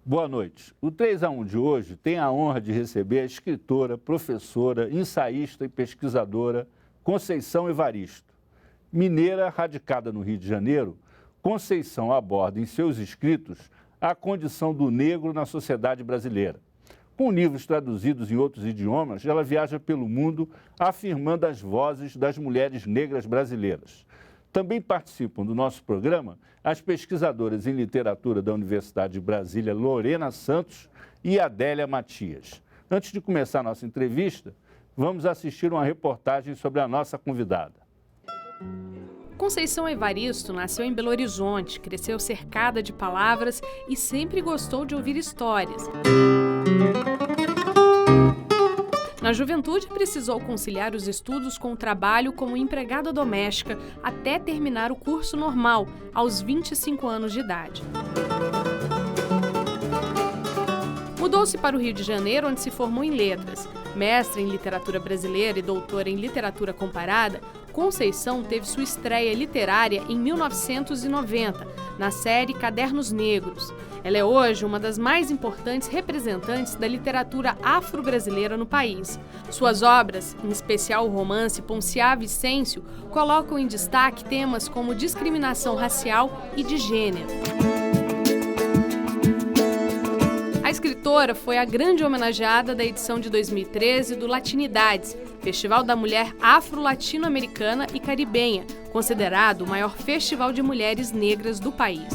Boa noite. O 3 a 1 de hoje tem a honra de receber a escritora, professora, ensaísta e pesquisadora Conceição Evaristo. Mineira radicada no Rio de Janeiro, Conceição aborda em seus escritos a condição do negro na sociedade brasileira. Com livros traduzidos em outros idiomas, ela viaja pelo mundo afirmando as vozes das mulheres negras brasileiras. Também participam do nosso programa as pesquisadoras em literatura da Universidade de Brasília, Lorena Santos e Adélia Matias. Antes de começar a nossa entrevista, vamos assistir uma reportagem sobre a nossa convidada. Conceição Evaristo nasceu em Belo Horizonte, cresceu cercada de palavras e sempre gostou de ouvir histórias. Na juventude, precisou conciliar os estudos com o trabalho como empregada doméstica até terminar o curso normal, aos 25 anos de idade. Mudou-se para o Rio de Janeiro, onde se formou em letras. Mestre em literatura brasileira e doutora em literatura comparada, Conceição teve sua estreia literária em 1990, na série Cadernos Negros. Ela é hoje uma das mais importantes representantes da literatura afro-brasileira no país. Suas obras, em especial o romance Ponciá Vicêncio, colocam em destaque temas como discriminação racial e de gênero. A escritora foi a grande homenageada da edição de 2013 do Latinidades, Festival da Mulher Afro-Latino-Americana e Caribenha, considerado o maior festival de mulheres negras do país.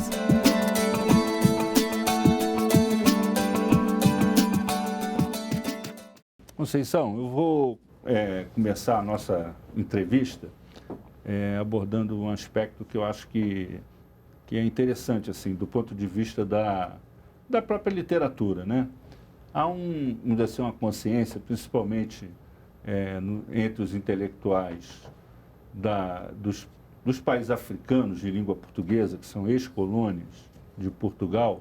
Conceição, eu vou começar a nossa entrevista abordando um aspecto que eu acho que é interessante, assim, do ponto de vista da própria literatura, né? Há uma consciência, principalmente entre os intelectuais dos países africanos de língua portuguesa, que são ex-colônias de Portugal,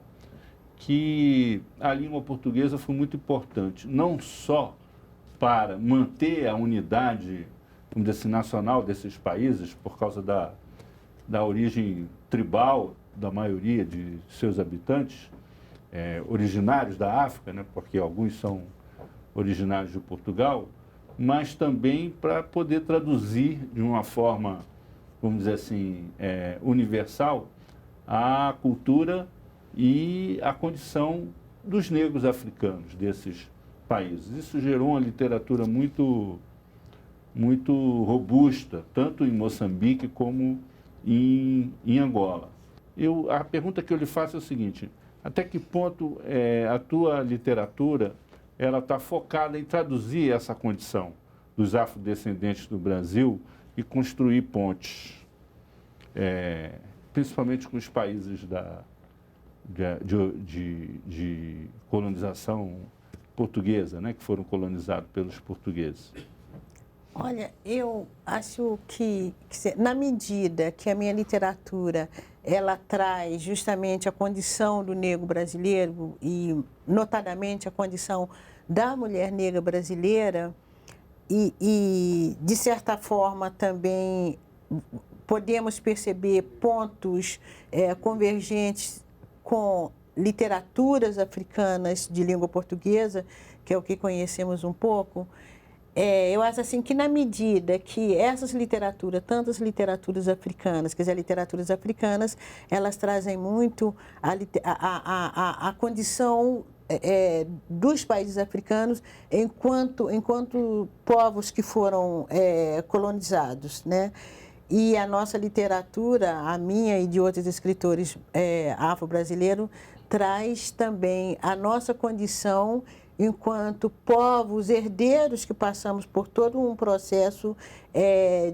que a língua portuguesa foi muito importante, não só para manter a unidade, vamos dizer assim, nacional desses países, por causa da origem tribal da maioria de seus habitantes, originários da África, né, porque alguns são originários de Portugal, mas também para poder traduzir de uma forma, vamos dizer assim, universal, a cultura e a condição dos negros africanos desses países. Isso gerou uma literatura muito robusta, tanto em Moçambique como em Angola. A pergunta que eu lhe faço é o seguinte: até que ponto a tua literatura ela está focada em traduzir essa condição dos afrodescendentes do Brasil e construir pontes, principalmente com os países de colonização portuguesa, né, que foram colonizados pelos portugueses? Olha, eu acho que na medida que a minha literatura ela traz justamente a condição do negro brasileiro e, notadamente, a condição da mulher negra brasileira e de certa forma, também podemos perceber pontos convergentes com literaturas africanas de língua portuguesa, que é o que conhecemos um pouco. Eu acho assim que na medida que essas literaturas, tantas literaturas africanas, quer dizer, literaturas africanas, elas trazem muito a condição dos países africanos enquanto povos que foram colonizados, né? E a nossa literatura, a minha e de outros escritores afro-brasileiros, traz também a nossa condição enquanto povos herdeiros que passamos por todo um processo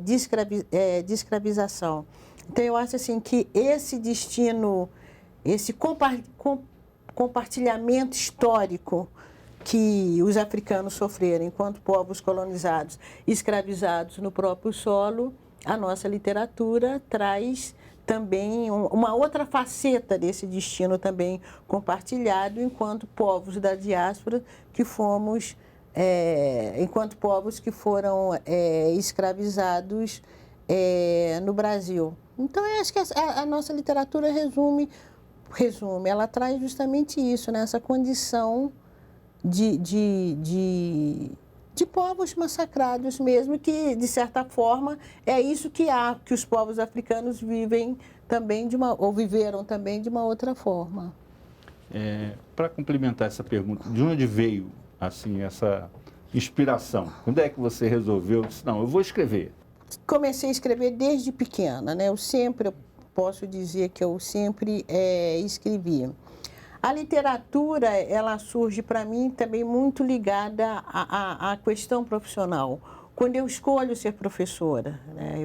de escravização. Então, eu acho assim que esse destino, esse compartilhamento histórico que os africanos sofreram enquanto povos colonizados, escravizados no próprio solo, a nossa literatura traz também uma outra faceta desse destino também compartilhado enquanto povos da diáspora que fomos, enquanto povos que foram escravizados no Brasil. Então, eu acho que a nossa literatura resume resume, ela traz justamente isso, né? Essa condição de povos massacrados mesmo, que, de certa forma, é isso que os povos africanos vivem também ou viveram também de uma outra forma. Para complementar essa pergunta, de onde veio, assim, essa inspiração? Quando é que você resolveu? Disse, não, eu vou escrever. Comecei a escrever desde pequena, né? Eu posso dizer que eu sempre escrevi. A literatura, ela surge para mim também muito ligada à questão profissional. Quando eu escolho ser professora, né,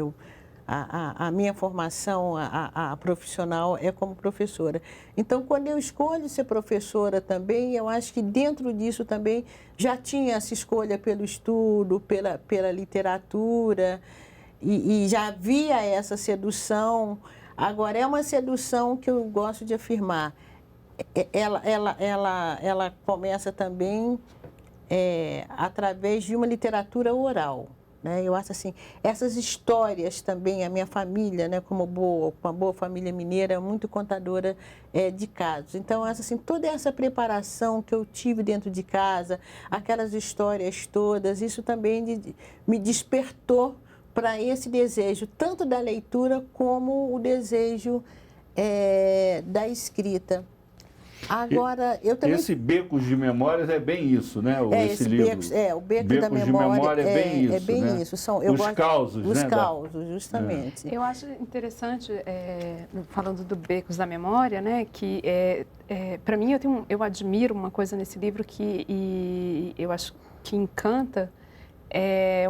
a minha formação a profissional é como professora. Então, quando eu escolho ser professora também, eu acho que dentro disso também já tinha essa escolha pelo estudo, pela literatura, e já havia essa sedução. Agora, é uma sedução que eu gosto de afirmar. Ela começa também através de uma literatura oral, né? Eu acho assim, essas histórias também, a minha família, né, como uma boa família mineira, é muito contadora de casos. Então, assim, toda essa preparação que eu tive dentro de casa, aquelas histórias todas, isso também me despertou para esse desejo, tanto da leitura como o desejo da escrita. Agora, eu também... Esse Becos de Memórias é bem isso, né? Esse livro. O Becos da Memória é bem isso, é bem né? isso. Os causos, os né? causos, justamente. Eu acho interessante, falando do Becos da Memória, né? Que, para mim, eu admiro uma coisa nesse livro e eu acho que encanta,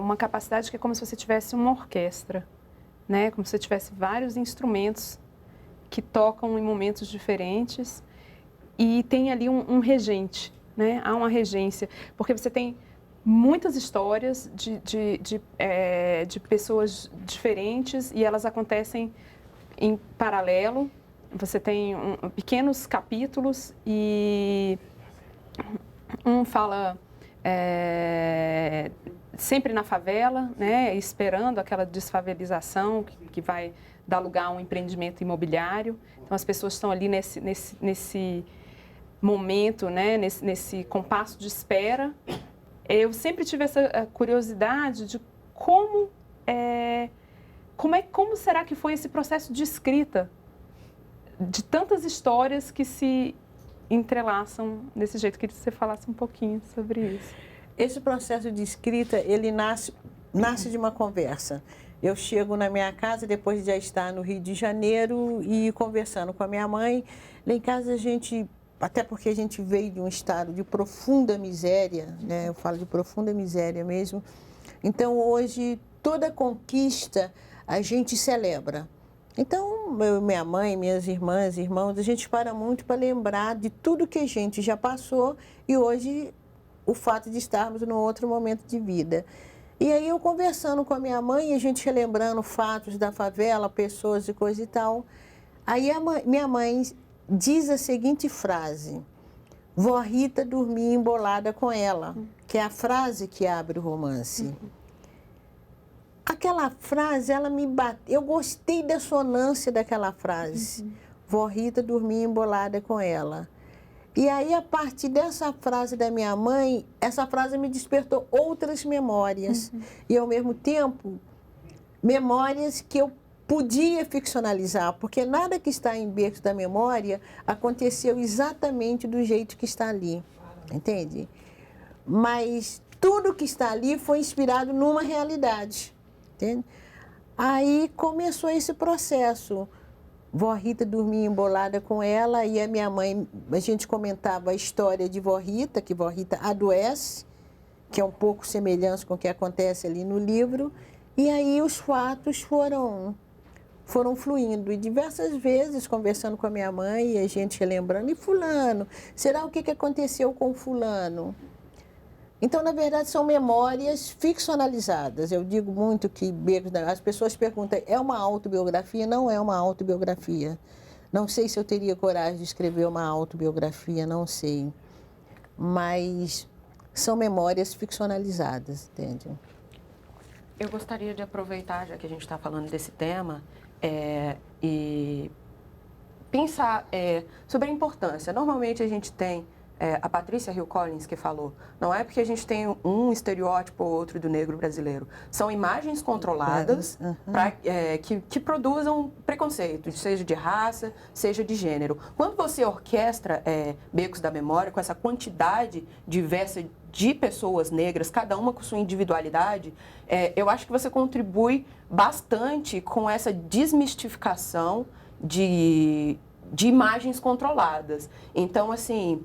uma capacidade que é como se você tivesse uma orquestra, né? Como se você tivesse vários instrumentos que tocam em momentos diferentes. E tem ali um regente, né? Há uma regência, porque você tem muitas histórias de pessoas diferentes e elas acontecem em paralelo. Você tem pequenos capítulos e um fala sempre na favela, né? Esperando aquela desfavelização que vai dar lugar a um empreendimento imobiliário. Então, as pessoas estão ali nesse momento, né, nesse compasso de espera. Eu sempre tive essa curiosidade de como será que foi esse processo de escrita de tantas histórias que se entrelaçam desse jeito. Queria que você falasse um pouquinho sobre isso. Esse processo de escrita, ele nasce de uma conversa. Eu chego na minha casa, depois de já estar no Rio de Janeiro, e conversando com a minha mãe. Lá em casa, até porque a gente veio de um estado de profunda miséria, né? Eu falo de profunda miséria mesmo. Então, hoje, toda conquista a gente celebra. Então, minha mãe, minhas irmãs, irmãos, a gente para muito para lembrar de tudo que a gente já passou e hoje o fato de estarmos num outro momento de vida. E aí eu conversando com a minha mãe, a gente relembrando fatos da favela, pessoas e coisa e tal. Aí minha mãe diz a seguinte frase: vó Rita dormia embolada com ela, que é a frase que abre o romance. Aquela frase, ela me bateu, eu gostei da sonância daquela frase. Vó Rita dormia embolada com ela. E aí, a partir dessa frase da minha mãe, essa frase me despertou outras memórias. E, ao mesmo tempo, memórias que eu podia ficcionalizar, porque nada que está em Becos da Memória aconteceu exatamente do jeito que está ali, entende? Mas tudo que está ali foi inspirado numa realidade, entende? Aí começou esse processo. Vó Rita dormia embolada com ela e a minha mãe, a gente comentava a história de Vó Rita, que Vó Rita adoece, que é um pouco semelhante com o que acontece ali no livro, e aí os fatos foram fluindo. E diversas vezes, conversando com a minha mãe, a gente relembrando, e fulano, será o que aconteceu com fulano? Então, na verdade, são memórias ficcionalizadas. Eu digo muito que as pessoas perguntam, é uma autobiografia? Não é uma autobiografia. Não sei se eu teria coragem de escrever uma autobiografia, não sei. Mas são memórias ficcionalizadas, entende? Eu gostaria de aproveitar, já que a gente está falando desse tema, e pensar sobre a importância. Normalmente a gente tem a Patrícia Hill Collins que falou, não é porque a gente tem um estereótipo ou outro do negro brasileiro. São imagens controladas que produzam preconceito, seja de raça, seja de gênero. Quando você orquestra Becos da Memória com essa quantidade diversa de pessoas negras, cada uma com sua individualidade, eu acho que você contribui bastante com essa desmistificação de imagens controladas. Então, assim,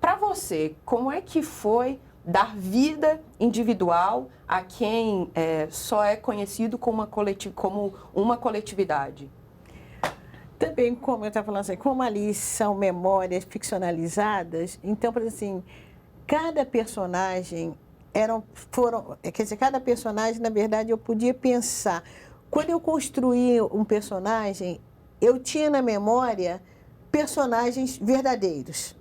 para você, como é que foi dar vida individual a quem só é conhecido como uma coletividade? Também, como eu estava falando assim, como ali são memórias ficcionalizadas, então, por exemplo, assim, cada personagem cada personagem, na verdade, eu podia pensar. Quando eu construí um personagem, eu tinha na memória personagens verdadeiros.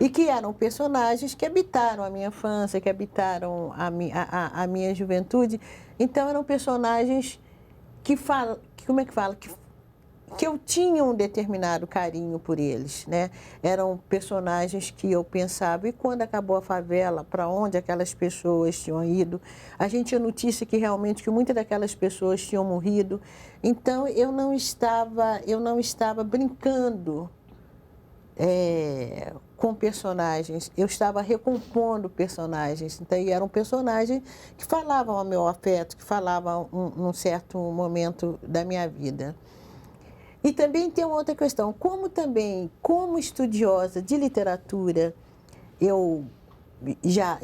E que eram personagens que habitaram a minha infância, que habitaram a minha juventude. Então, eram personagens que eu tinha um determinado carinho por eles, né? Eram personagens que eu pensava, e quando acabou a favela, para onde aquelas pessoas tinham ido? A gente tinha notícia que realmente muitas daquelas pessoas tinham morrido. Então, eu não estava brincando com personagens, eu estava recompondo personagens. Então, e eram personagens que falavam ao meu afeto, que falavam num certo momento da minha vida. E também tem uma outra questão, como estudiosa de literatura, eu já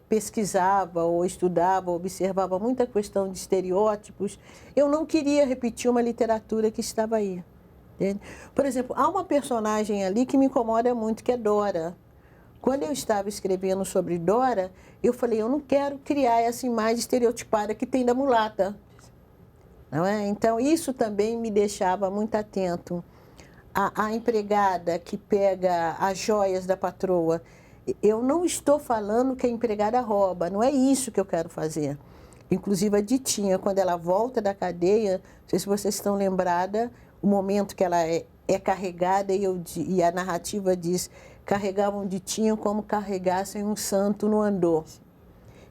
pesquisava ou estudava, observava muita questão de estereótipos, eu não queria repetir uma literatura que estava aí. Entende? Por exemplo, há uma personagem ali que me incomoda muito, que é Dora. Quando eu estava escrevendo sobre Dora, eu falei, eu não quero criar essa imagem estereotipada que tem da mulata. Não é? Então, isso também me deixava muito atento. A empregada que pega as joias da patroa, eu não estou falando que a empregada rouba, não é isso que eu quero fazer. Inclusive, a Ditinha, quando ela volta da cadeia, não sei se vocês estão lembradas, o momento que ela é carregada e a narrativa diz, carregavam Ditinha como carregassem um santo no andor.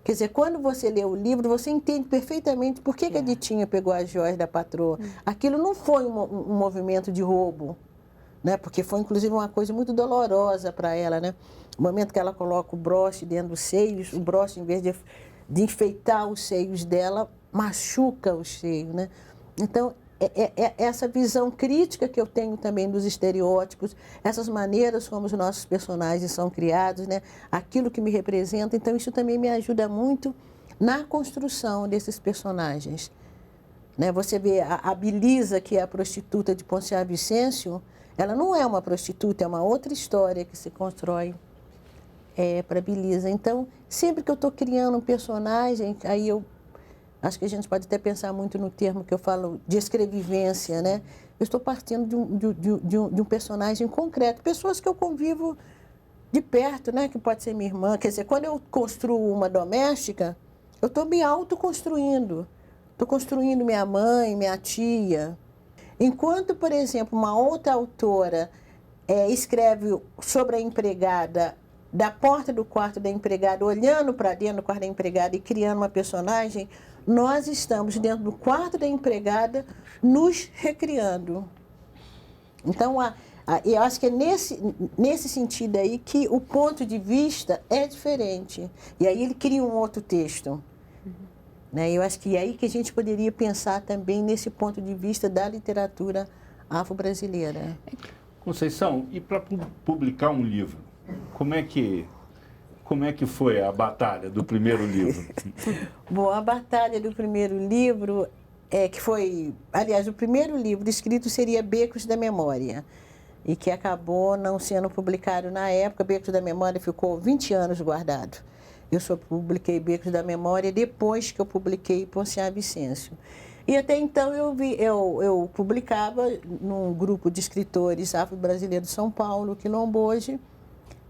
Quer dizer, quando você lê o livro, você entende perfeitamente por que a Ditinha pegou as joias da patroa. Aquilo não foi um movimento de roubo, né? Porque foi, inclusive, uma coisa muito dolorosa para ela, né? O momento que ela coloca o broche dentro dos seios, o broche, em vez de enfeitar os seios dela, machuca os seios, né? Então, essa visão crítica que eu tenho também dos estereótipos, essas maneiras como os nossos personagens são criados, né? Aquilo que me representa, então isso também me ajuda muito na construção desses personagens. Né? Você vê a Belisa, que é a prostituta de Ponciá Vicêncio, ela não é uma prostituta, é uma outra história que se constrói para Belisa. Então, sempre que eu estou criando um personagem, aí eu acho que a gente pode até pensar muito no termo que eu falo de escrevivência, né? Eu estou partindo de um personagem concreto, pessoas que eu convivo de perto, né? Que pode ser minha irmã. Quer dizer, quando eu construo uma doméstica, eu estou me autoconstruindo. Estou construindo minha mãe, minha tia. Enquanto, por exemplo, uma outra autora escreve sobre a empregada, da porta do quarto da empregada, olhando para dentro do quarto da empregada e criando uma personagem, nós estamos dentro do quarto da empregada nos recriando. Então, eu acho que é nesse sentido aí que o ponto de vista é diferente. E aí ele cria um outro texto. Né? Eu acho que é aí que a gente poderia pensar também nesse ponto de vista da literatura afro-brasileira. Conceição, e para publicar um livro, como é que foi a batalha do primeiro livro? Bom, a batalha do primeiro livro, que foi, aliás, o primeiro livro escrito seria Becos da Memória, e que acabou não sendo publicado na época. Becos da Memória ficou 20 anos guardado. Eu só publiquei Becos da Memória depois que eu publiquei Ponciá Vicêncio. E até então eu publicava num grupo de escritores afro-brasileiros de São Paulo, Quilomboje.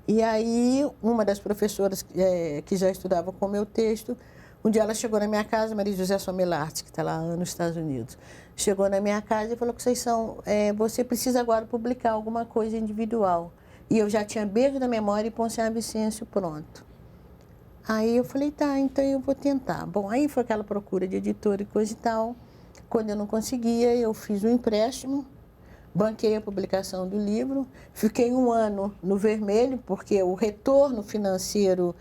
E aí, uma das professoras que já estudava com o meu texto Um dia ela chegou na minha casa, Maria José Somelarte, que está lá nos Estados Unidos, chegou na minha casa e falou: Conceição, você precisa agora publicar alguma coisa individual. E eu já tinha Beco da Memória e Ponciano Vicêncio pronto. Aí eu falei: tá, então eu vou tentar. Bom, aí foi aquela procura de editor e coisa e tal. Quando eu não conseguia, eu fiz um empréstimo, banquei a publicação do livro, fiquei 1 ano no vermelho, porque o retorno financeiro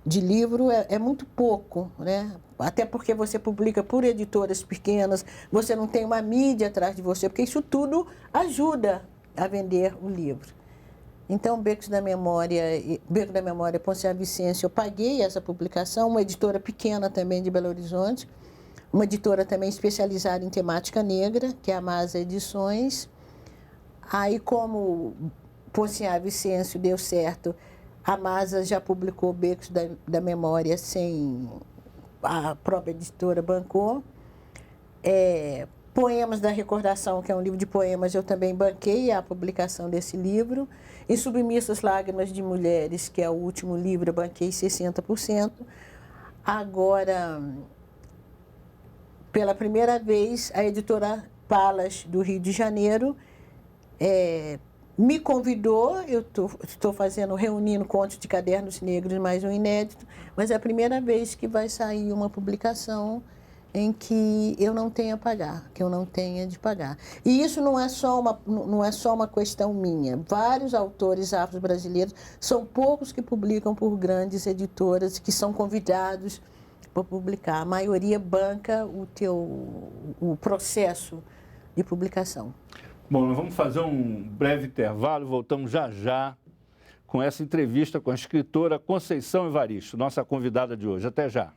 de livro é muito pouco, né? Até porque você publica por editoras pequenas, você não tem uma mídia atrás de você, porque isso tudo ajuda a vender o livro. Então, Beco da Memória, Ponciano Vicêncio, eu paguei essa publicação, uma editora pequena também de Belo Horizonte, uma editora também especializada em temática negra, que é a Masa Edições. Aí, como Ponciano Vicêncio deu certo, a Masa já publicou Becos da Memória sem a própria editora bancou. Poemas da Recordação, que é um livro de poemas, eu também banquei a publicação desse livro. Em Submissas Lágrimas de Mulheres, que é o último livro, eu banquei 60%. Agora, pela primeira vez, a editora Palas, do Rio de Janeiro, me convidou. Eu estou reunindo contos de cadernos negros, mais um inédito, mas é a primeira vez que vai sair uma publicação em que eu não tenha a pagar, que eu não tenha de pagar. E isso não é só uma questão minha. Vários autores afro-brasileiros, são poucos que publicam por grandes editoras, que são convidados para publicar. A maioria banca o processo de publicação. Bom, nós vamos fazer um breve intervalo, voltamos já já com essa entrevista com a escritora Conceição Evaristo, nossa convidada de hoje. Até já.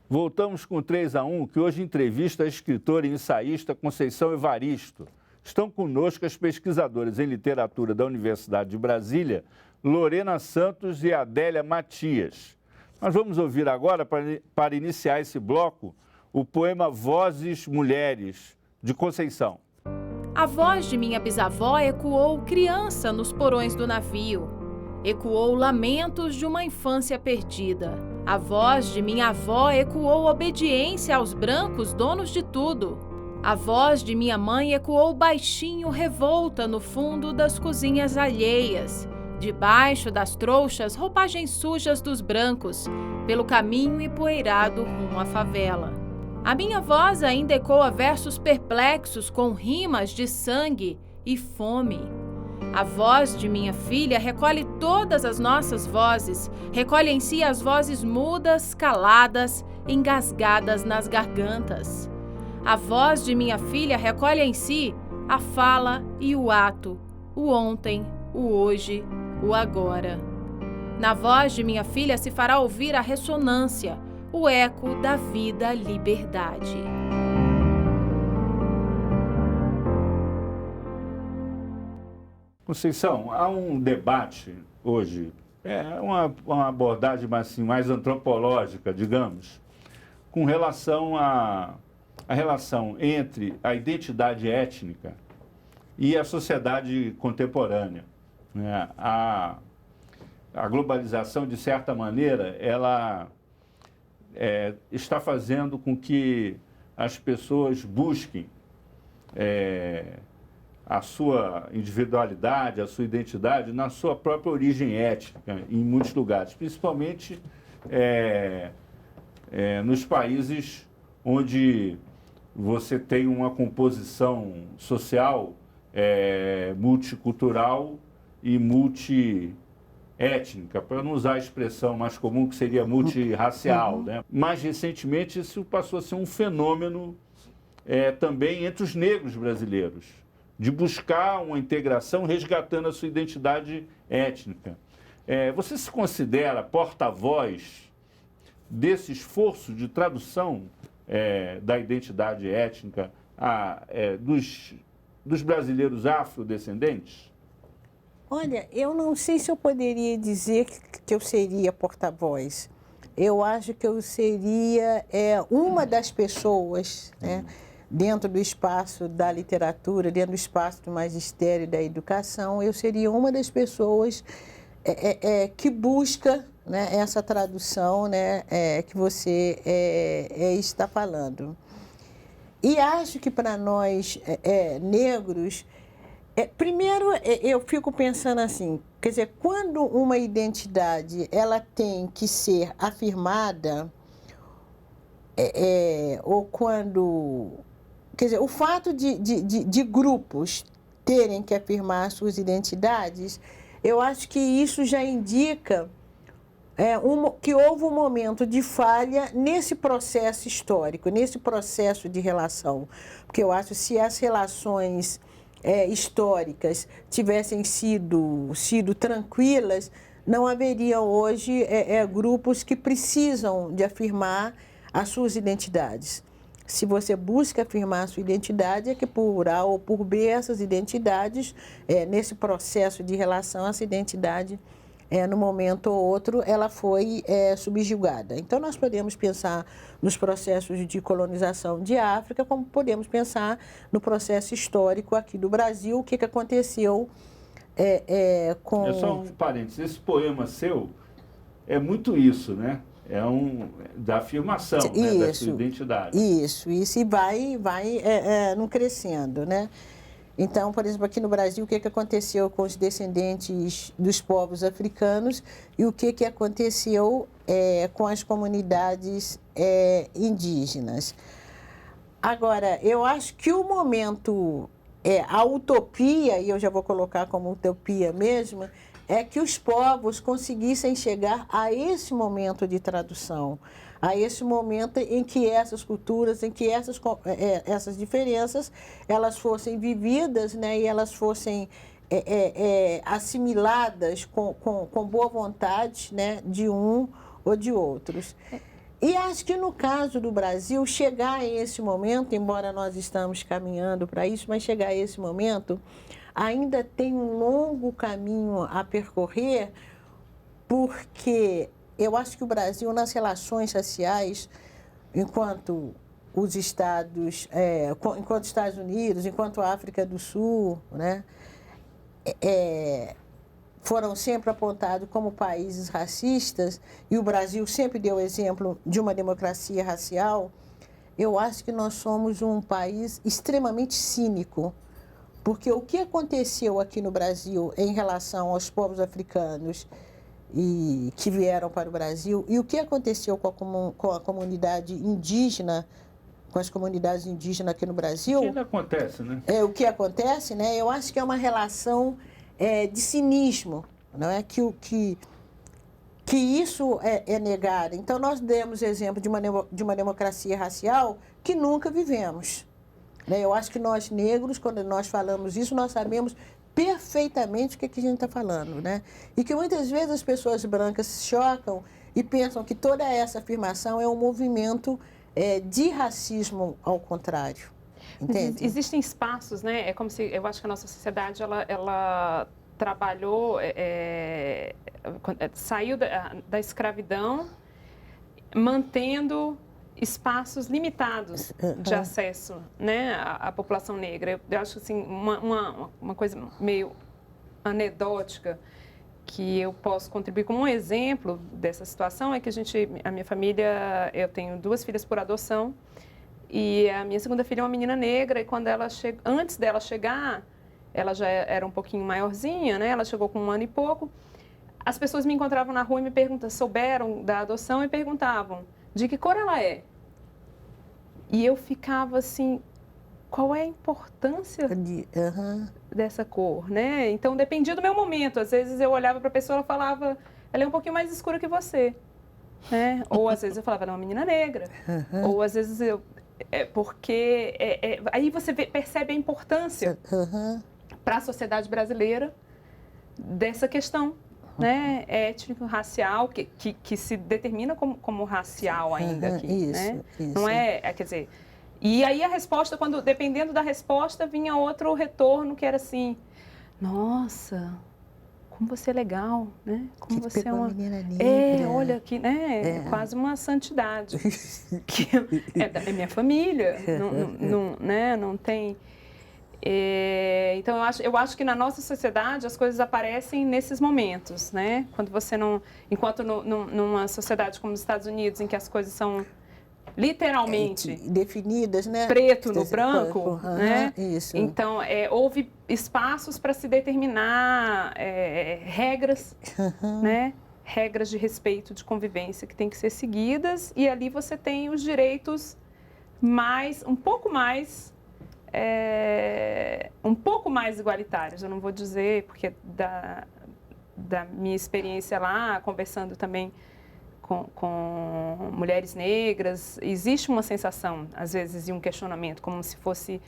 Voltamos com 3-1, que hoje entrevista a escritora e ensaísta Conceição Evaristo. Estão conosco as pesquisadoras em literatura da Universidade de Brasília, Lorena Santos e Adélia Matias. Nós vamos ouvir agora, para iniciar esse bloco, o poema Vozes Mulheres, de Conceição. A voz de minha bisavó ecoou criança nos porões do navio. Ecoou lamentos de uma infância perdida. A voz de minha avó ecoou obediência aos brancos donos de tudo. A voz de minha mãe ecoou baixinho revolta no fundo das cozinhas alheias, debaixo das trouxas roupagens sujas dos brancos, pelo caminho empoeirado rumo à favela. A minha voz ainda ecoa versos perplexos com rimas de sangue e fome. A voz de minha filha recolhe todas as nossas vozes, recolhe em si as vozes mudas, caladas, engasgadas nas gargantas. A voz de minha filha recolhe em si a fala e o ato, o ontem, o hoje, o agora. Na voz de minha filha se fará ouvir a ressonância, o eco da vida-liberdade. Conceição, há um debate hoje, uma abordagem mais antropológica, digamos, com relação à relação entre a identidade étnica e a sociedade contemporânea, né? A globalização, de certa maneira, ela está fazendo com que as pessoas busquem a sua individualidade, a sua identidade na sua própria origem étnica, em muitos lugares, principalmente nos países onde você tem uma composição social multicultural e multiétnica, para não usar a expressão mais comum que seria multirracial, né? Mais recentemente, isso passou a ser um fenômeno também entre os negros brasileiros, de buscar uma integração resgatando a sua identidade étnica. Você se considera porta-voz desse esforço de tradução da identidade étnica dos brasileiros afrodescendentes? Olha, eu não sei se eu poderia dizer que eu seria porta-voz. Eu acho que eu seria uma das pessoas, né, dentro do espaço da literatura, dentro do espaço do magistério e da educação, eu seria uma das pessoas que busca, né, essa tradução, né, que você está falando. E acho que para nós negros, primeiro eu fico pensando assim, quer dizer, quando uma identidade ela tem que ser afirmada, ou quando, quer dizer, o fato de grupos terem que afirmar suas identidades, eu acho que isso já indica que houve um momento de falha nesse processo histórico, nesse processo de relação. Porque eu acho que se as relações históricas tivessem sido tranquilas, não haveria hoje grupos que precisam de afirmar as suas identidades. Se você busca afirmar a sua identidade, é que por A ou por B, essas identidades, nesse processo de relação, essa identidade, no momento ou outro, ela foi subjugada. Então, nós podemos pensar nos processos de colonização de África, como podemos pensar no processo histórico aqui do Brasil, o que aconteceu com... Só um parênteses, esse poema seu é muito isso, né? Da afirmação, né, da sua identidade. Isso, e vai não crescendo, né? Então, por exemplo, aqui no Brasil, o que aconteceu com os descendentes dos povos africanos e o que aconteceu com as comunidades indígenas. Agora, eu acho que o momento, a utopia, e eu já vou colocar como utopia mesmo, é que os povos conseguissem chegar a esse momento de tradução, a esse momento em que essas culturas, em que essas diferenças, elas fossem vividas, né, e elas fossem assimiladas com boa vontade, né, de um ou de outros. E acho que no caso do Brasil, chegar a esse momento, embora nós estamos caminhando para isso, mas chegar a esse momento, ainda tem um longo caminho a percorrer, porque eu acho que o Brasil, nas relações raciais, enquanto os Estados, enquanto Estados Unidos, enquanto a África do Sul, né, foram sempre apontados como países racistas, e o Brasil sempre deu exemplo de uma democracia racial, eu acho que nós somos um país extremamente cínico. Porque o que aconteceu aqui no Brasil em relação aos povos africanos e que vieram para o Brasil, e o que aconteceu com a comunidade indígena, com as comunidades indígenas aqui no Brasil... O que ainda acontece, né? O que acontece, né? Eu acho que é uma relação de cinismo, não é? Que isso é negado. Então, nós demos exemplo de uma democracia racial que nunca vivemos. Eu acho que nós negros, quando nós falamos isso, nós sabemos perfeitamente o que a gente está falando, né? E que muitas vezes as pessoas brancas se chocam e pensam que toda essa afirmação é um movimento de racismo ao contrário. Entende? Existem espaços, né? É como se, eu acho que a nossa sociedade, ela trabalhou, saiu da escravidão, mantendo espaços limitados de acesso, né, à população negra. Eu acho assim, uma coisa meio anedótica que eu posso contribuir como um exemplo dessa situação é que a minha família, eu tenho 2 filhas por adoção e a minha segunda filha é uma menina negra e quando antes dela chegar, ela já era um pouquinho maiorzinha, né, ela chegou com 1 ano e pouco, as pessoas me encontravam na rua e me souberam da adoção e perguntavam de que cor ela é. E eu ficava assim, qual é a importância dessa cor, né? Então, dependia do meu momento. Às vezes eu olhava para a pessoa e ela falava, ela é um pouquinho mais escura que você. Né? Ou às vezes eu falava, ela é uma menina negra. Ou às vezes aí você percebe a importância para a sociedade brasileira dessa questão. Né, étnico, racial, que se determina como racial ainda aqui, né? Não quer dizer... E aí a resposta, dependendo da resposta, vinha outro retorno que era assim, nossa, como você é legal, né? Como que você é uma menina negra. olha que, né? É quase uma santidade. Que é minha família, né? Não tem. Então eu acho que na nossa sociedade as coisas aparecem nesses momentos, né? Quando você não, enquanto numa sociedade como os Estados Unidos, em que as coisas são literalmente definidas, né? Preto no branco, né? Isso. Então houve espaços para se determinar regras, né? Regras de respeito, de convivência que têm que ser seguidas, e ali você tem os direitos um pouco mais igualitários. Eu não vou dizer, porque da minha experiência lá, conversando também com mulheres negras, existe uma sensação, às vezes, e um questionamento, como se fosse,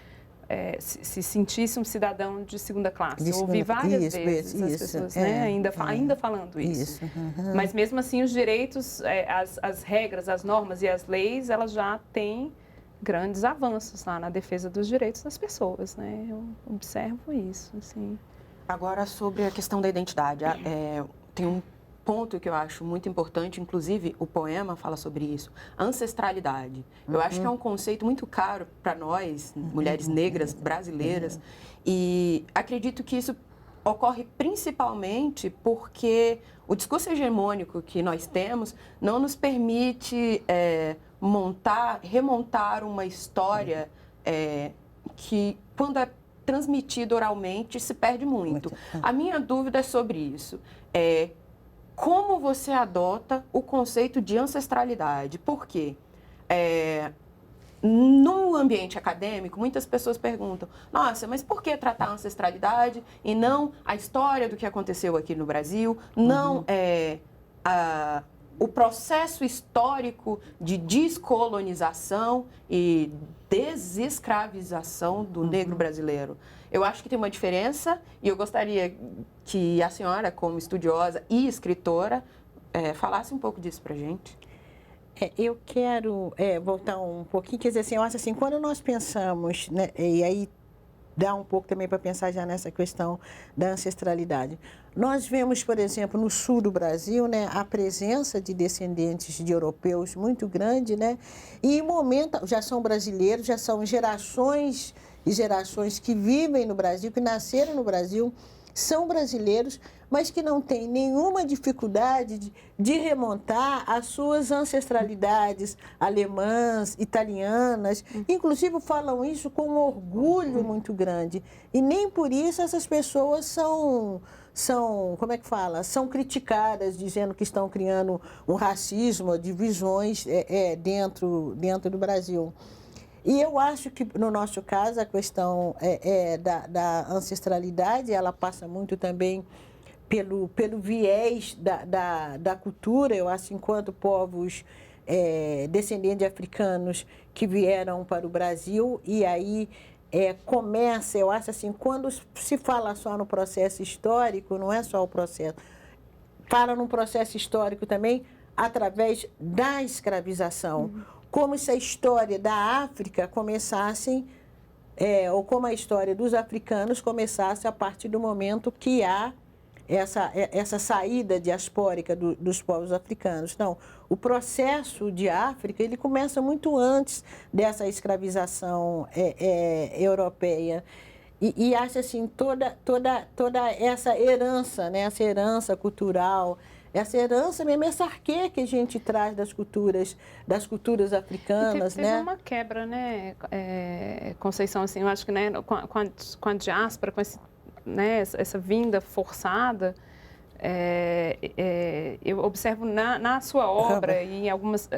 se sentisse um cidadão de segunda classe. Eu ouvi várias vezes as pessoas ainda falando isso. Mas, mesmo assim, os direitos, as regras, as normas e as leis, elas já têm grandes avanços lá na defesa dos direitos das pessoas, né? Eu observo isso, assim. Agora, sobre a questão da identidade, tem um ponto que eu acho muito importante, inclusive o poema fala sobre isso, ancestralidade. Eu acho que é um conceito muito caro para nós, mulheres negras brasileiras, e acredito que isso ocorre principalmente porque o discurso hegemônico que nós temos não nos permite remontar uma história que, quando é transmitida oralmente, se perde muito. A minha dúvida é sobre isso. Como você adota o conceito de ancestralidade? Por quê? No ambiente acadêmico, muitas pessoas perguntam, nossa, mas por que tratar a ancestralidade e não a história do que aconteceu aqui no Brasil, não o processo histórico de descolonização e desescravização do negro brasileiro? Eu acho que tem uma diferença e eu gostaria que a senhora, como estudiosa e escritora, falasse um pouco disso para a gente. Eu quero voltar um pouquinho, quer dizer assim, eu acho assim, quando nós pensamos, né, e aí dá um pouco também para pensar já nessa questão da ancestralidade. Nós vemos, por exemplo, no sul do Brasil, né, a presença de descendentes de europeus muito grande, né, e em momento já são brasileiros, já são gerações e gerações que vivem no Brasil, que nasceram no Brasil, são brasileiros, mas que não têm nenhuma dificuldade de remontar as suas ancestralidades alemãs, italianas, inclusive falam isso com um orgulho muito grande. E nem por isso essas pessoas são como é que fala? São criticadas, dizendo que estão criando um racismo, divisões dentro do Brasil. E eu acho que, no nosso caso, a questão da ancestralidade, ela passa muito também pelo viés da cultura. Eu acho, enquanto povos descendentes de africanos que vieram para o Brasil, e aí começa, eu acho assim, quando se fala só no processo histórico, não é só o processo, fala num processo histórico também através da escravização. Como se a história da África começasse, ou como a história dos africanos começasse a partir do momento que há essa saída diaspórica dos povos africanos. Não, o processo de África, ele começa muito antes dessa escravização europeia. E acho assim, toda essa herança, né, essa herança cultural, essa herança mesmo, essa arquê que a gente traz das culturas africanas, teve né? uma quebra, né, Conceição, assim, eu acho que, né, com a diáspora, com essa vinda forçada, eu observo na sua obra e em algumas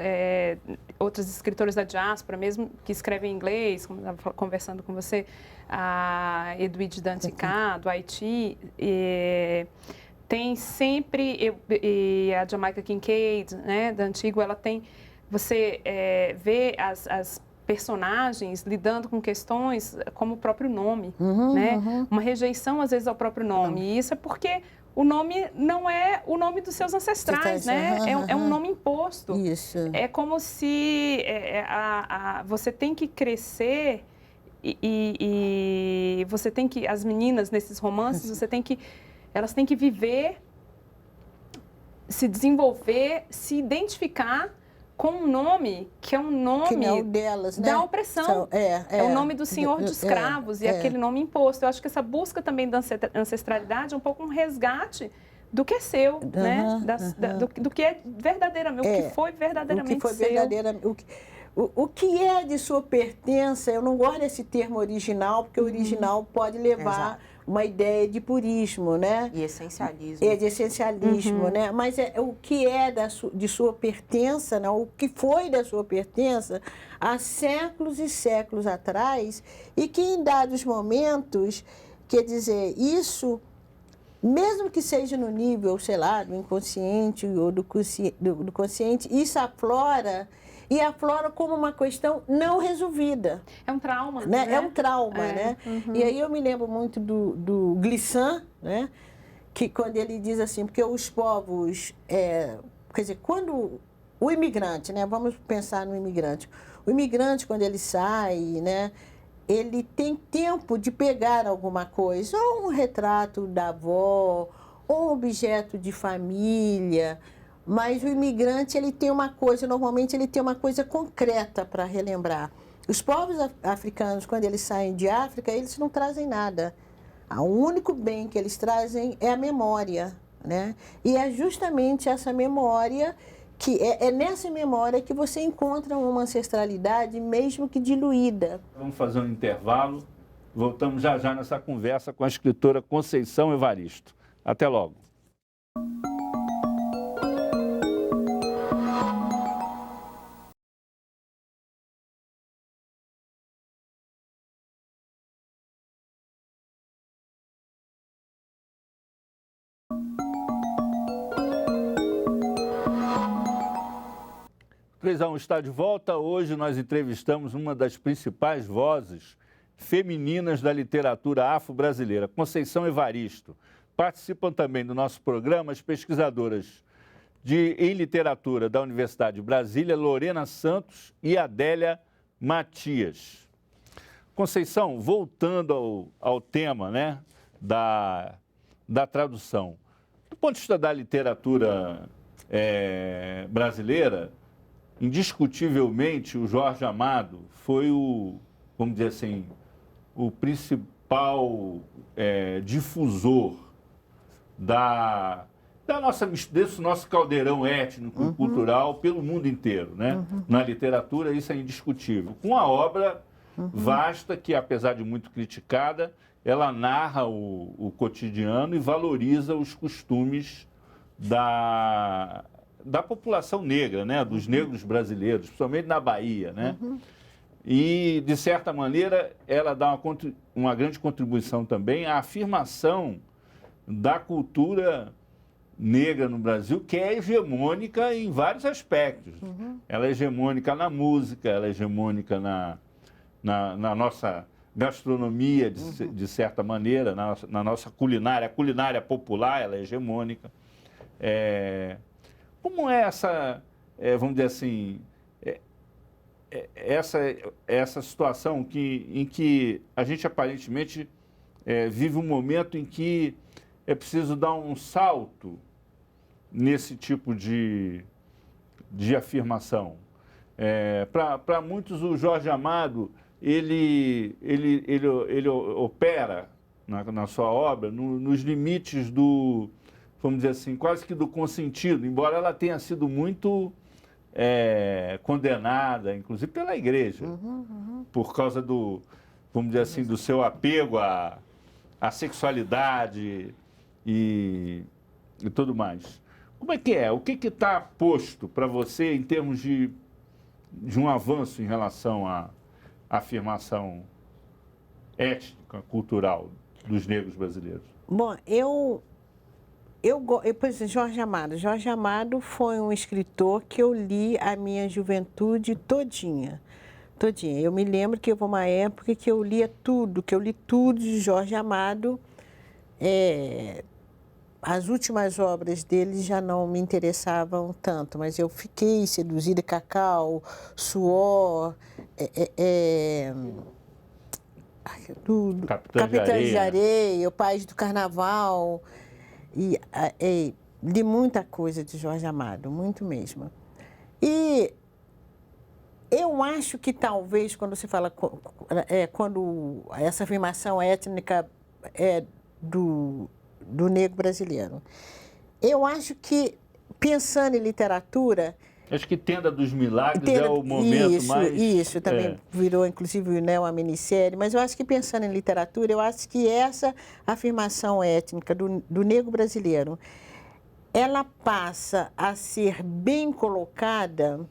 outras escritoras da diáspora, mesmo que escrevem em inglês, como eu estava conversando com você, a Edwidge Danticat, do Haiti, tem sempre, e a Jamaica Kincaid, né, da Antigua, ela tem, você vê as personagens lidando com questões como o próprio nome, né? Uma rejeição, às vezes, ao próprio nome. E isso é porque o nome não é o nome dos seus ancestrais, né? É um nome imposto. Isso. É como se você tem que crescer e você tem que, as meninas nesses romances, você tem que elas têm que viver, se desenvolver, se identificar com um nome que é um nome que não é o delas, né? da opressão. É o nome do senhor de escravos e aquele nome imposto. Eu acho que essa busca também da ancestralidade é um pouco um resgate do que é seu, né? Do que é verdadeiramente, o que foi verdadeiramente seu. O que é de sua pertença, eu não gosto desse termo original, porque o original pode levar uma ideia de purismo, né? E essencialismo. De essencialismo, né? Mas o que é de sua pertença, né? O que foi da sua pertença há séculos e séculos atrás e que em dados momentos, quer dizer, isso, mesmo que seja no nível, sei lá, do inconsciente ou do consciente, isso aflora. E aflora como uma questão não resolvida. É um trauma, né? É um trauma, né? E aí eu me lembro muito do Glissant, né? Que quando ele diz assim, porque os povos... quer dizer, quando o imigrante, né? Vamos pensar no imigrante. O imigrante, quando ele sai, né? Ele tem tempo de pegar alguma coisa, ou um retrato da avó, ou um objeto de família... Mas o imigrante, ele tem uma coisa, normalmente ele tem uma coisa concreta para relembrar. Os povos africanos, quando eles saem de África, eles não trazem nada. O único bem que eles trazem é a memória, né? E é justamente essa memória, que é nessa memória que você encontra uma ancestralidade, mesmo que diluída. Vamos fazer um intervalo. Voltamos já já nessa conversa com a escritora Conceição Evaristo. Até logo. O 3 a 1 está de volta. Hoje nós entrevistamos uma das principais vozes femininas da literatura afro-brasileira, Conceição Evaristo. Participam também do nosso programa as pesquisadoras em literatura da Universidade de Brasília, Lorena Santos e Adélia Matias. Conceição, voltando ao tema, né, da tradução. Do ponto de vista da literatura brasileira, indiscutivelmente, o Jorge Amado foi vamos dizer assim, o principal difusor desse nosso caldeirão étnico e cultural pelo mundo inteiro, né? Na literatura, isso é indiscutível. Com a obra vasta, que apesar de muito criticada, ela narra o cotidiano e valoriza os costumes da população negra, né? Dos negros brasileiros, principalmente na Bahia, né? E, de certa maneira, ela dá uma grande contribuição também à afirmação da cultura negra no Brasil, que é hegemônica em vários aspectos. Ela é hegemônica na música, ela é hegemônica na nossa gastronomia, de certa maneira, na nossa culinária. A culinária popular, ela é hegemônica. Como é essa, vamos dizer assim, essa situação em que a gente aparentemente vive um momento em que é preciso dar um salto nesse tipo de afirmação? Para muitos, o Jorge Amado, ele opera na sua obra nos limites vamos dizer assim, quase que do consentido, embora ela tenha sido muito condenada, inclusive pela igreja, por causa vamos dizer assim, do seu apego à sexualidade e tudo mais. Como é que é? O que está posto para você em termos de um avanço em relação à afirmação étnica, cultural dos negros brasileiros? Bom, por exemplo, Jorge Amado. Jorge Amado foi um escritor que eu li a minha juventude todinha. Eu me lembro que houve uma época que eu li tudo de Jorge Amado. As últimas obras dele já não me interessavam tanto, mas eu fiquei seduzida, Cacau, Suor, Capitães de Areia, O País do Carnaval. E li muita coisa de Jorge Amado, muito mesmo. E eu acho que talvez, quando você fala, quando essa afirmação étnica do negro brasileiro, eu acho que, pensando em literatura... Acho que Tenda dos Milagres é o momento mais... Isso, também virou, inclusive, né, uma minissérie. Mas eu acho que, pensando em literatura, eu acho que essa afirmação étnica do negro brasileiro, ela passa a ser bem colocada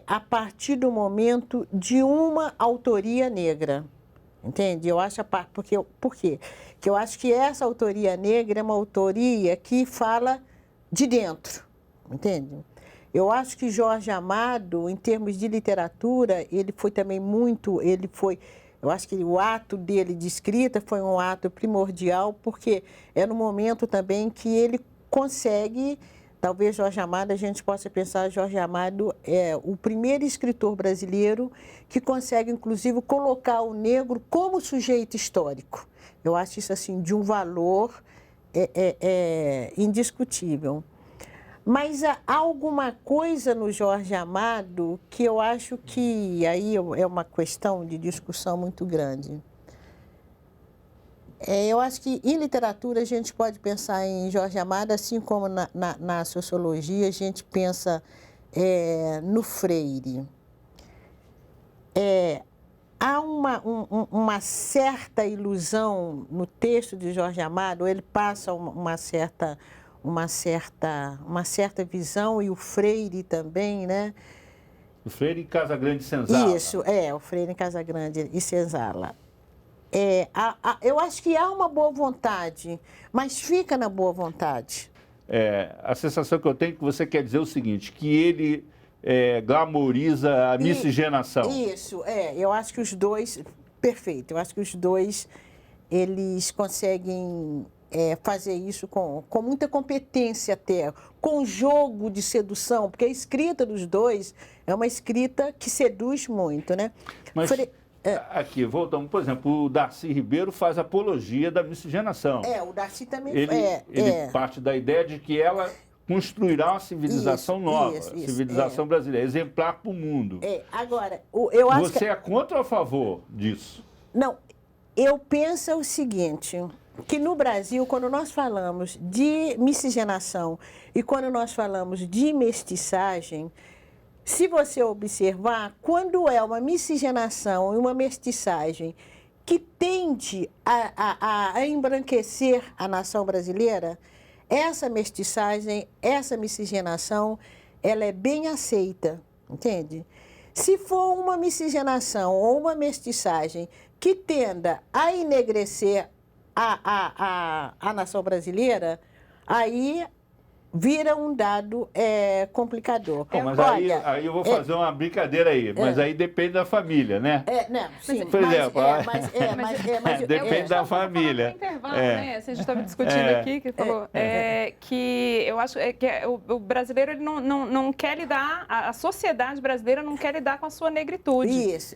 a partir do momento de uma autoria negra. Entende? Eu acho por quê? Porque eu acho que essa autoria negra é uma autoria que fala de dentro. Entende? Eu acho que Jorge Amado, em termos de literatura, ele foi também muito... Eu acho que o ato dele de escrita foi um ato primordial, porque é no momento também que ele consegue... Talvez Jorge Amado, a gente possa pensar, Jorge Amado é o primeiro escritor brasileiro que consegue, inclusive, colocar o negro como sujeito histórico. Eu acho isso, assim, de um valor indiscutível. Mas há alguma coisa no Jorge Amado que eu acho que aí é uma questão de discussão muito grande. Eu acho que em literatura a gente pode pensar em Jorge Amado, assim como na sociologia a gente pensa no Freire. Há uma certa ilusão no texto de Jorge Amado, ele passa uma certa visão, e o Freire também, né? O Freire em Casagrande e Senzala. Isso, o Freire em Casagrande e Senzala. Eu acho que há uma boa vontade, mas fica na boa vontade. A sensação que eu tenho é que você quer dizer o seguinte, que ele glamoriza a miscigenação. Isso, eu acho que os dois, perfeito, eu acho que os dois, eles conseguem fazer isso com muita competência até, com jogo de sedução, porque a escrita dos dois é uma escrita que seduz muito, né? Mas... Aqui, voltamos, por exemplo, o Darcy Ribeiro faz apologia da miscigenação. O Darcy também... Ele parte da ideia de que ela construirá uma civilização nova, civilização brasileira, exemplar para o mundo. Agora, eu acho Você é contra ou a favor disso? Não, eu penso o seguinte, que no Brasil, quando nós falamos de miscigenação e quando nós falamos de mestiçagem, se você observar, quando é uma miscigenação e uma mestiçagem que tende a embranquecer a nação brasileira, essa mestiçagem, essa miscigenação, ela é bem aceita, entende? Se for uma miscigenação ou uma mestiçagem que tenda a enegrecer a nação brasileira, aí vira um dado complicador. Bom, mas aí eu vou fazer uma brincadeira aí, mas aí depende da família, né? Não, sim. Por exemplo, depende da família. Intervalo, né? A gente estava discutindo aqui, que falou, que eu acho que o brasileiro ele não quer lidar, a sociedade brasileira não quer lidar com a sua negritude. Isso.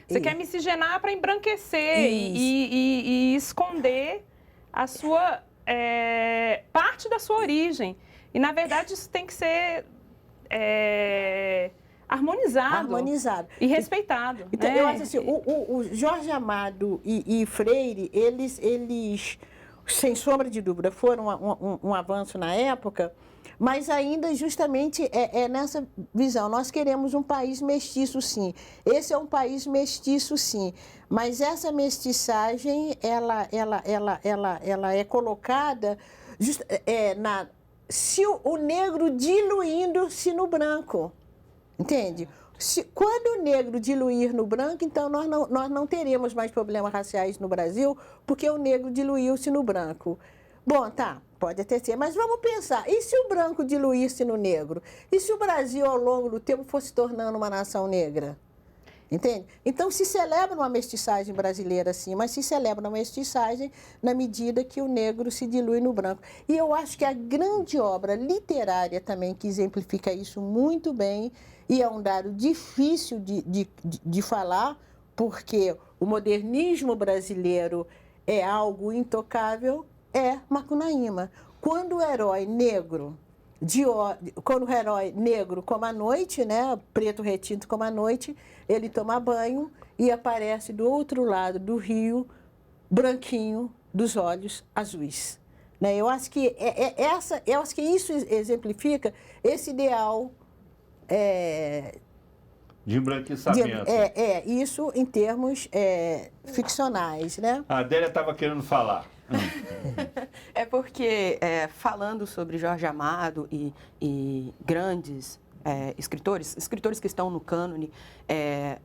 Você quer miscigenar para embranquecer e esconder a sua parte da sua origem. E, na verdade, isso tem que ser harmonizado e respeitado. Então, eu acho assim, o Jorge Amado e Freire, eles, sem sombra de dúvida, foram um avanço na época, mas ainda justamente nessa visão. Nós queremos um país mestiço, sim. Esse é um país mestiço, sim. Mas essa mestiçagem, ela é colocada se o negro diluindo-se no branco, entende? Quando o negro diluir no branco, então nós não teremos mais problemas raciais no Brasil, porque o negro diluiu-se no branco. Bom, tá, pode até ser, mas vamos pensar, e se o branco diluísse no negro? E se o Brasil, ao longo do tempo, fosse tornando uma nação negra? Entende? Então, se celebra uma mestiçagem brasileira, sim, mas se celebra uma mestiçagem na medida que o negro se dilui no branco. E eu acho que a grande obra literária também que exemplifica isso muito bem, e é um dado difícil de falar, porque o modernismo brasileiro é algo intocável, É Macunaíma. Quando o herói negro, quando o herói negro como a noite, né, preto retinto como a noite, ele toma banho e aparece do outro lado do rio, branquinho, dos olhos azuis. Né? Eu acho que isso exemplifica esse ideal de embranquecimento. Isso em termos ficcionais, né? A Adélia estava querendo falar. É porque, falando sobre Jorge Amado e grandes escritores que estão no cânone,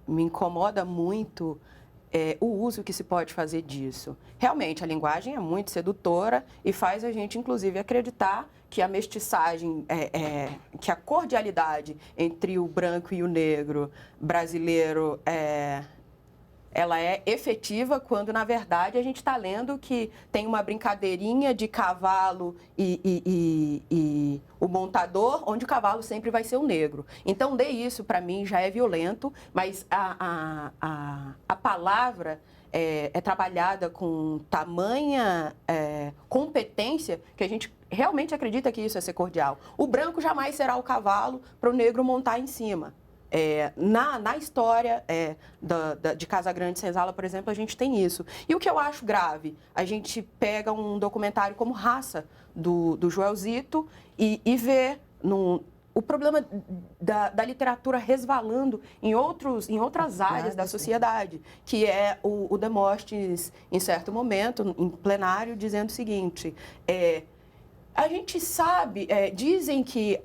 me incomoda muito o uso que se pode fazer disso. Realmente, a linguagem é muito sedutora e faz a gente, inclusive, acreditar que a mestiçagem, que a cordialidade entre o branco e o negro brasileiro ela é efetiva quando, na verdade, a gente está lendo que tem uma brincadeirinha de cavalo e o montador, onde o cavalo sempre vai ser o negro. Então, isso, para mim, já é violento, mas a palavra é trabalhada com tamanha competência que a gente realmente acredita que isso é ser cordial. O branco jamais será o cavalo para o negro montar em cima. Na história de Casagrande Senzala, por exemplo, a gente tem isso. E o que eu acho grave, a gente pega um documentário como Raça, do Joelzito, e vê o problema da literatura resvalando em outras áreas da sociedade, que é o Demóstenes, em certo momento, em plenário, dizendo o seguinte... A gente sabe, dizem que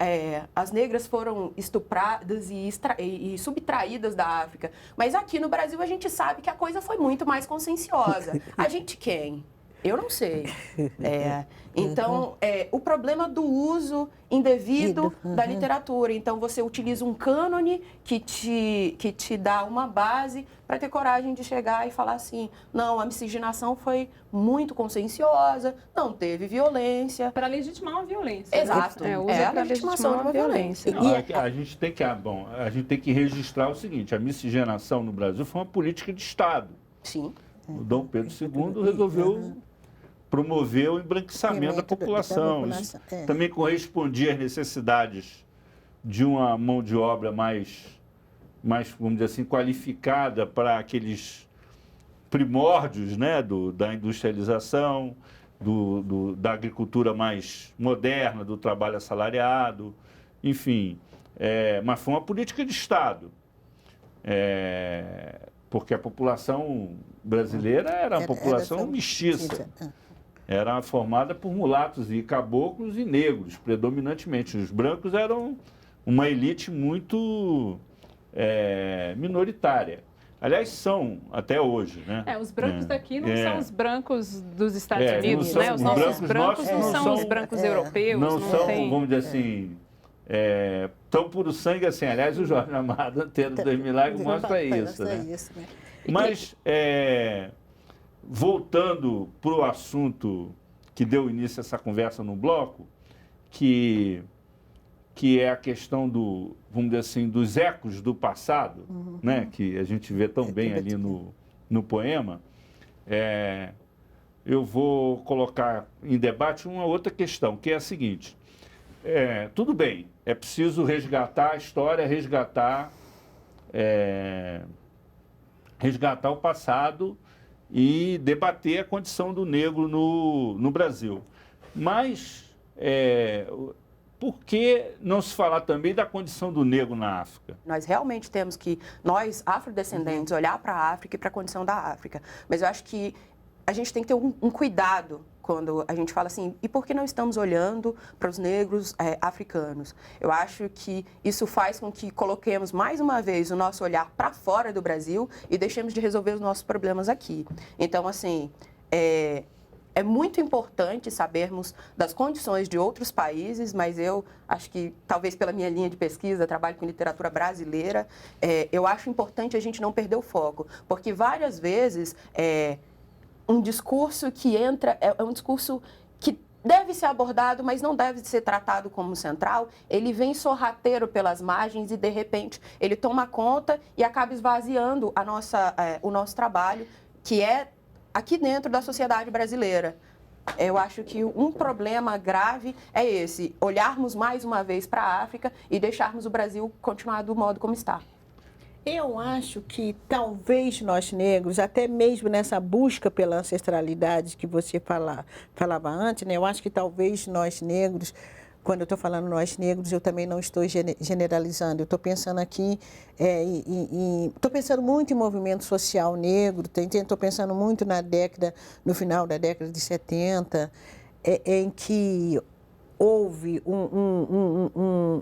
as negras foram estupradas e subtraídas da África, mas aqui no Brasil a gente sabe que a coisa foi muito mais conscienciosa. A gente quem? Eu não sei. Então, o problema do uso indevido da literatura. Então, você utiliza um cânone que te dá uma base para ter coragem de chegar e falar assim, não, a miscigenação foi muito conscienciosa, não teve violência. Para legitimar uma violência. Exato. Usa para legitimação de uma violência. Não, a gente tem que registrar o seguinte, a miscigenação no Brasil foi uma política de Estado. Sim. O Dom Pedro II resolveu promover o embranquecimento da população. Isso também correspondia às necessidades de uma mão de obra mais, vamos dizer assim, qualificada para aqueles primórdios, né, da industrialização, da agricultura mais moderna, do trabalho assalariado, enfim. Mas foi uma política de Estado. Porque a população brasileira era uma população mestiça. Era formada por mulatos e caboclos e negros, predominantemente. Os brancos eram uma elite muito minoritária. Aliás, são até hoje, né? Os brancos daqui não são os brancos dos Estados Unidos, né? Os nossos brancos não são os brancos europeus. Não são, vamos dizer assim, tão puro sangue assim. Aliás, o Jorge Amado, Antena dos Milagres, mostra isso, né? Mas, voltando para o assunto que deu início a essa conversa no bloco, que é a questão vamos dizer assim, dos ecos do passado, né, que a gente vê tão bem ali no poema, eu vou colocar em debate uma outra questão, que é a seguinte, tudo bem, é preciso resgatar a história, resgatar o passado e debater a condição do negro no Brasil. Mas por que não se falar também da condição do negro na África? Nós realmente temos que, nós afrodescendentes, olhar para a África e para a condição da África. Mas eu acho que a gente tem que ter um cuidado quando a gente fala assim, e por que não estamos olhando para os negros africanos? Eu acho que isso faz com que coloquemos mais uma vez o nosso olhar para fora do Brasil e deixemos de resolver os nossos problemas aqui. Então, assim, é muito importante sabermos das condições de outros países, mas eu acho que, talvez pela minha linha de pesquisa, trabalho com literatura brasileira, eu acho importante a gente não perder o foco, porque várias vezes um discurso que entra, é um discurso que deve ser abordado, mas não deve ser tratado como central, ele vem sorrateiro pelas margens e, de repente, ele toma conta e acaba esvaziando o nosso trabalho, que é aqui dentro da sociedade brasileira. Eu acho que um problema grave é esse, olharmos mais uma vez para a África e deixarmos o Brasil continuar do modo como está. Eu acho que talvez nós negros, até mesmo nessa busca pela ancestralidade que você falava antes, né? Eu acho que talvez nós negros, quando eu estou falando nós negros, eu também não estou generalizando. Eu estou pensando aqui, estou pensando muito em movimento social negro, estou pensando muito no final da década de 70, em que houve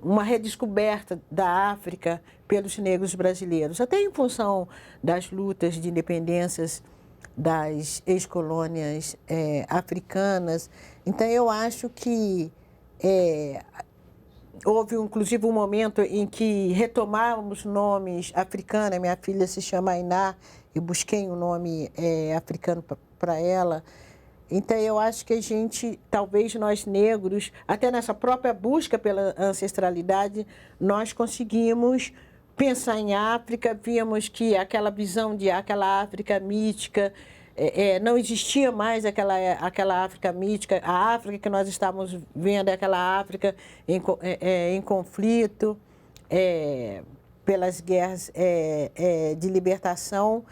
uma redescoberta da África pelos negros brasileiros, até em função das lutas de independências das ex-colônias africanas. Então, eu acho que houve, inclusive, um momento em que retomávamos nomes africanos. Minha filha se chama Ainá, eu busquei um nome africano para ela. Então, eu acho que talvez nós negros, até nessa própria busca pela ancestralidade, nós conseguimos pensar em África, víamos que aquela visão de aquela África mítica, não existia mais aquela África mítica. A África que nós estávamos vendo é aquela África em conflito, pelas guerras de libertação.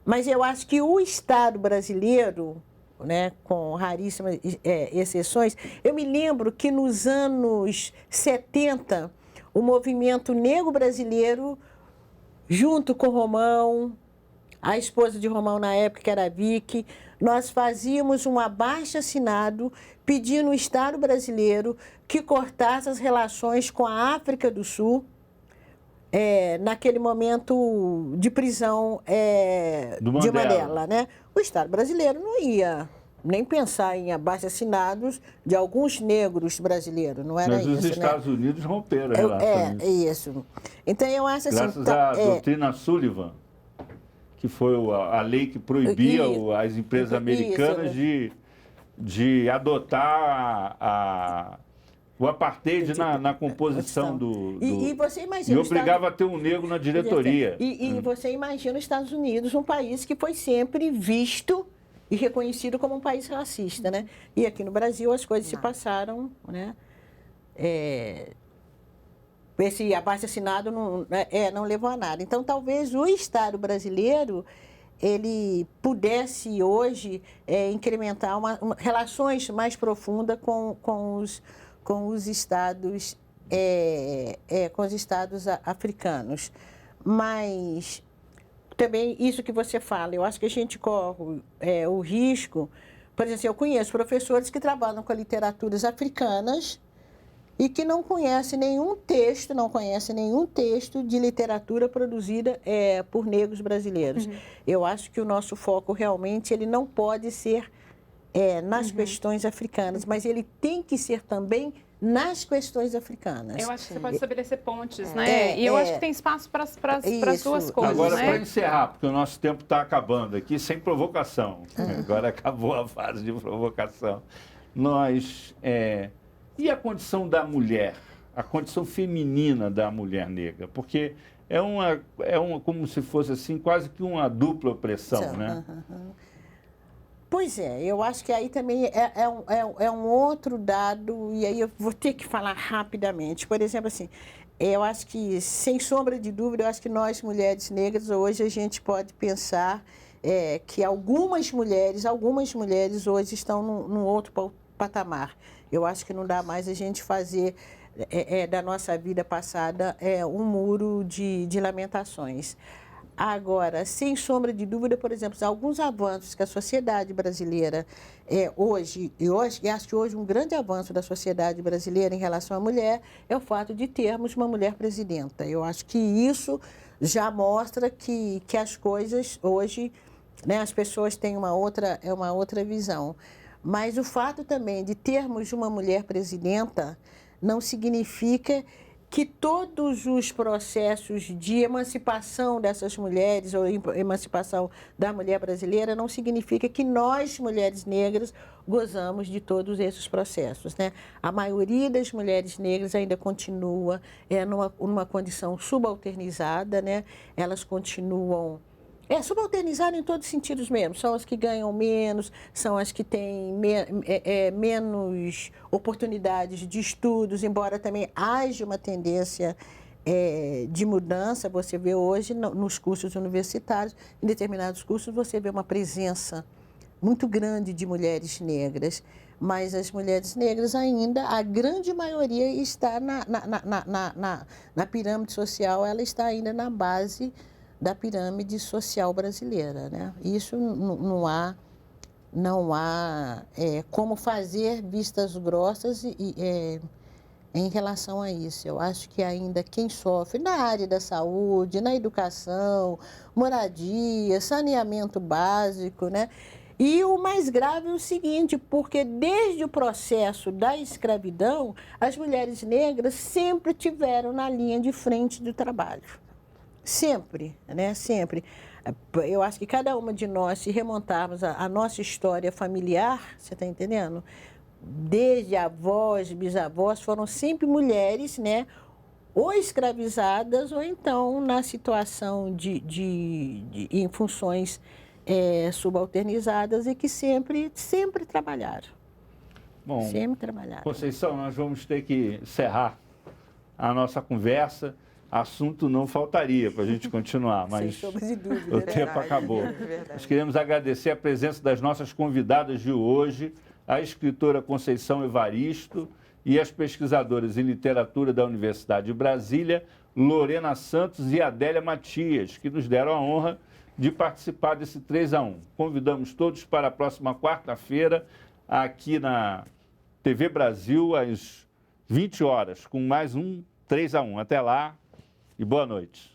Mas eu acho que o Estado brasileiro, né, com raríssimas exceções, eu me lembro que nos anos 70, o movimento negro brasileiro, junto com Romão, a esposa de Romão na época, que era a Vicky, nós fazíamos um abaixo-assinado pedindo ao Estado brasileiro que cortasse as relações com a África do Sul, naquele momento de prisão de Mandela, né? O Estado brasileiro não ia nem pensar em abaixo-assinados de alguns negros brasileiros, não era isso, né? Mas os Estados Unidos romperam a relação. Isso. Então, eu acho assim... Graças à doutrina Sullivan, que foi a lei que proibia as empresas americanas de adotar o apartheid na composição E você imagina... E obrigava a ter um negro na diretoria. E você imagina os Estados Unidos, um país que foi sempre visto e reconhecido como um país racista, né? E aqui no Brasil as coisas se passaram, né? Esse abaixo-assinado não levou a nada. Então, talvez o Estado brasileiro ele pudesse hoje incrementar relações mais profundas com os estados africanos. Mas também isso que você fala, eu acho que a gente corre o risco. Por exemplo, eu conheço professores que trabalham com literaturas africanas e que não conhecem nenhum texto de literatura produzida por negros brasileiros. Uhum. Eu acho que o nosso foco realmente ele não pode ser nas questões africanas, mas ele tem que ser também nas questões africanas. Eu acho que você pode estabelecer pontes, né? E eu acho que tem espaço para as duas coisas. Agora, né? para encerrar, porque o nosso tempo está acabando aqui, sem provocação. Agora acabou a fase de provocação. E a condição da mulher, a condição feminina da mulher negra? Porque é como se fosse assim, quase que uma dupla opressão, né? Pois eu acho que aí também é um outro dado, e aí eu vou ter que falar rapidamente. Por exemplo, assim, eu acho que, sem sombra de dúvida, eu acho que nós, mulheres negras, hoje a gente pode pensar que algumas mulheres hoje estão num outro patamar. Eu acho que não dá mais a gente fazer da nossa vida passada um muro de lamentações. Agora, sem sombra de dúvida, por exemplo, alguns avanços que a sociedade brasileira hoje, e acho que hoje um grande avanço da sociedade brasileira em relação à mulher é o fato de termos uma mulher presidenta. Eu acho que isso já mostra que as coisas hoje, né, as pessoas têm uma outra visão. Mas o fato também de termos uma mulher presidenta não significa que todos os processos de emancipação dessas mulheres, ou emancipação da mulher brasileira, não significa que nós, mulheres negras, gozamos de todos esses processos, né? A maioria das mulheres negras ainda continua numa condição subalternizada, né? Elas continuam subalternizado em todos os sentidos mesmo. São as que ganham menos, são as que têm menos oportunidades de estudos, embora também haja uma tendência de mudança. Você vê hoje nos cursos universitários, em determinados cursos, você vê uma presença muito grande de mulheres negras, mas as mulheres negras ainda, a grande maioria está na pirâmide social, ela está ainda na base da pirâmide social brasileira, né? Isso não há como fazer vistas grossas em relação a isso. Eu acho que ainda quem sofre na área da saúde, na educação, moradia, saneamento básico, né? E o mais grave é o seguinte, porque desde o processo da escravidão, as mulheres negras sempre tiveram na linha de frente do trabalho. Sempre, né? Sempre. Eu acho que cada uma de nós, se remontarmos a nossa história familiar, você está entendendo? Desde avós, bisavós, foram sempre mulheres, né? Ou escravizadas, ou então na situação em funções subalternizadas e que sempre trabalharam. Bom, sempre trabalharam. Conceição, nós vamos ter que encerrar a nossa conversa. Assunto não faltaria para a gente continuar, mas o tempo acabou. Nós queremos agradecer a presença das nossas convidadas de hoje, a escritora Conceição Evaristo e as pesquisadoras em literatura da Universidade de Brasília, Lorena Santos e Adélia Matias, que nos deram a honra de participar desse 3-1. Convidamos todos para a próxima quarta-feira, aqui na TV Brasil, às 20 horas, com mais um 3-1. Até lá e boa noite.